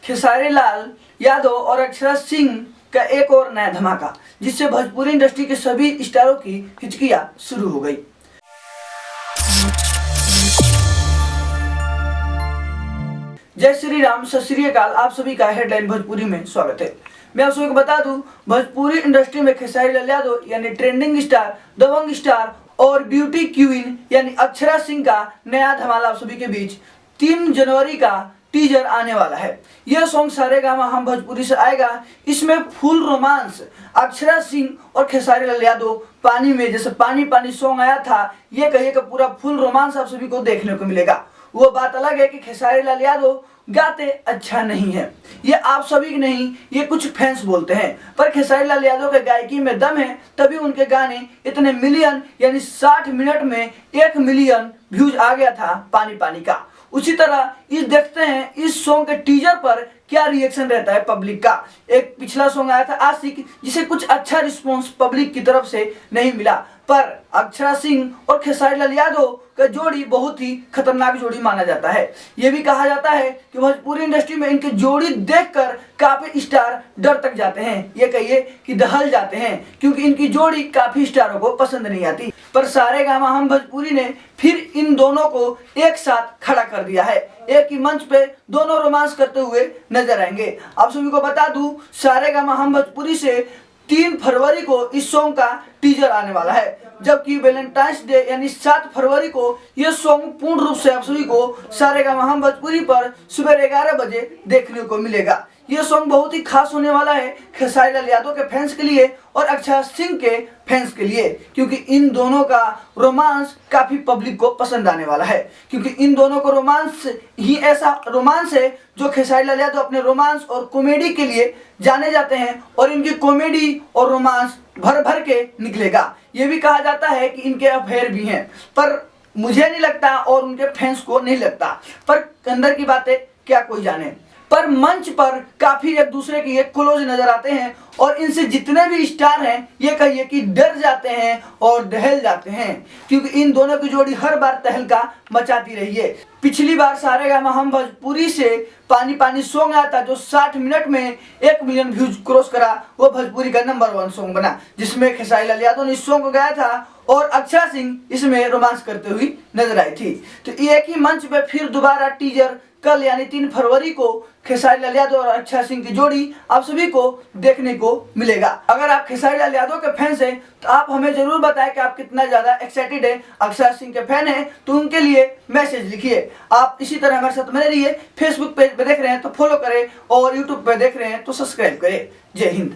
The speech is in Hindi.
खेसारी लाल यादव और अक्षरा सिंह का एक और नया धमाका, जिससे भोजपुरी इंडस्ट्री के सभी स्टारों की हिचकियां शुरू हो गई। जय श्री राम, सत श्री अकाल। आप सभी का हेडलाइन भोजपुरी में स्वागत है। मैं आप सभी को बता दूं, भोजपुरी इंडस्ट्री में खेसारी लाल यादव यानी ट्रेंडिंग स्टार, दबंग स्टार और ब्यूटी क्वीन यानी अक्षरा सिंह का नया धमाल आप सभी के बीच 3 जनवरी का टीजर आने वाला है। यह सॉन्ग सारेगामा हम भोजपुरी से आएगा। इसमें फुल रोमांस अक्षरा सिंह और खेसारी लाल यादव पानी में, जैसे पानी पानी सॉन्ग आया था, ये कहिए कि पूरा फुल रोमांस आप सभी को देखने को मिलेगा। वो बात अलग है कि खेसारी लाल यादव गाते अच्छा नहीं है, ये आप सभी नहीं, ये कुछ फैंस बोलते हैं, पर खेसारी लाल यादव के गायकी में दम है, तभी उनके गाने इतने मिलियन यानी 60 मिनट में 1 मिलियन व्यूज आ गया था पानी पानी का। उसी तरह इस देखते हैं इस सॉन्ग के टीजर पर क्या रिएक्शन रहता है पब्लिक का। एक पिछला सॉन्ग आया था आशिक, जिसे कुछ अच्छा रिस्पॉन्स पब्लिक की तरफ से नहीं मिला, पर अक्षरा सिंह और खेसारी लाल यादव का जोड़ी बहुत ही खतरनाक जोड़ी माना जाता है। यह भी कहा जाता है कि भोजपुरी इंडस्ट्री में इनकी जोड़ी देखकर काफी स्टार डर तक जाते हैं, ये कहिए कि दहल जाते हैं, क्योंकि इनकी जोड़ी काफी स्टारों को पसंद नहीं आती। पर सारेगामा हम भोजपुरी ने फिर इन दोनों को एक साथ खड़ा कर दिया है। एक ही मंच पे दोनों रोमांस करते हुए नजर आएंगे। आप सभी को बता दूं, सारेगामा हम भोजपुरी से 3 फरवरी को इस सॉन्ग का टीजर आने वाला है, जबकि वैलेंटाइंस डे यानी 7 फरवरी को यह सॉन्ग पूर्ण रूप से आप सभी को सारेगामा हम भोजपुरी पर सुबह 11 बजे देखने को मिलेगा। यह सॉन्ग बहुत ही खास होने वाला है खेसारी लाल यादव के फैंस के लिए और अक्षरा सिंह के फैंस के लिए, क्योंकि इन दोनों का रोमांस काफी पब्लिक को पसंद आने वाला है। क्योंकि इन दोनों को रोमांस ही ऐसा रोमांस है जो खेसारी लाल यादव अपने रोमांस और कॉमेडी के लिए जाने जाते हैं, और इनकी कॉमेडी और रोमांस भर भर के निकलेगा। ये भी कहा जाता है कि इनके अफेयर भी हैं, पर मुझे नहीं लगता और उनके फैंस को नहीं लगता, पर अंदर की बातें क्या कोई जाने। पर मंच पर काफी एक दूसरे के ये क्लोज नजर आते हैं, और इनसे जितने भी स्टार हैं ये कहिए कि डर जाते हैं और दहल जाते हैं, क्योंकि इन दोनों की जोड़ी हर बार तहलका मचाती रही है। पिछली बार सारेगामा हम भोजपुरी से पानी पानी सॉन्ग आया था, जो 60 मिनट में 1 मिलियन व्यूज क्रॉस करा। वो भोजपुरी का नंबर 1 सॉन्ग बना, जिसमें खेसारी लाल यादव ने इस सॉन्ग को गाया था और अक्षरा सिंह इसमें रोमांस करते हुए नजर आई थी। तो एक ही मंच पे फिर दोबारा टीजर कल यानी 3 फरवरी को खेसारी लाल यादव और अक्षरा सिंह की जोड़ी आप सभी को देखने को मिलेगा। अगर आप खेसारी लाल यादव के फैंस हैं तो आप हमें जरूर बताएं कि आप कितना ज्यादा एक्साइटेड है। अक्षरा सिंह के फैन हैं तो उनके लिए मैसेज लिखिए। आप इसी तरह हमारे साथ बने रहिए। फेसबुक पेज पे देख रहे हैं तो फॉलो करें, और यूट्यूब पे देख रहे हैं तो सब्सक्राइब करें। जय हिंद।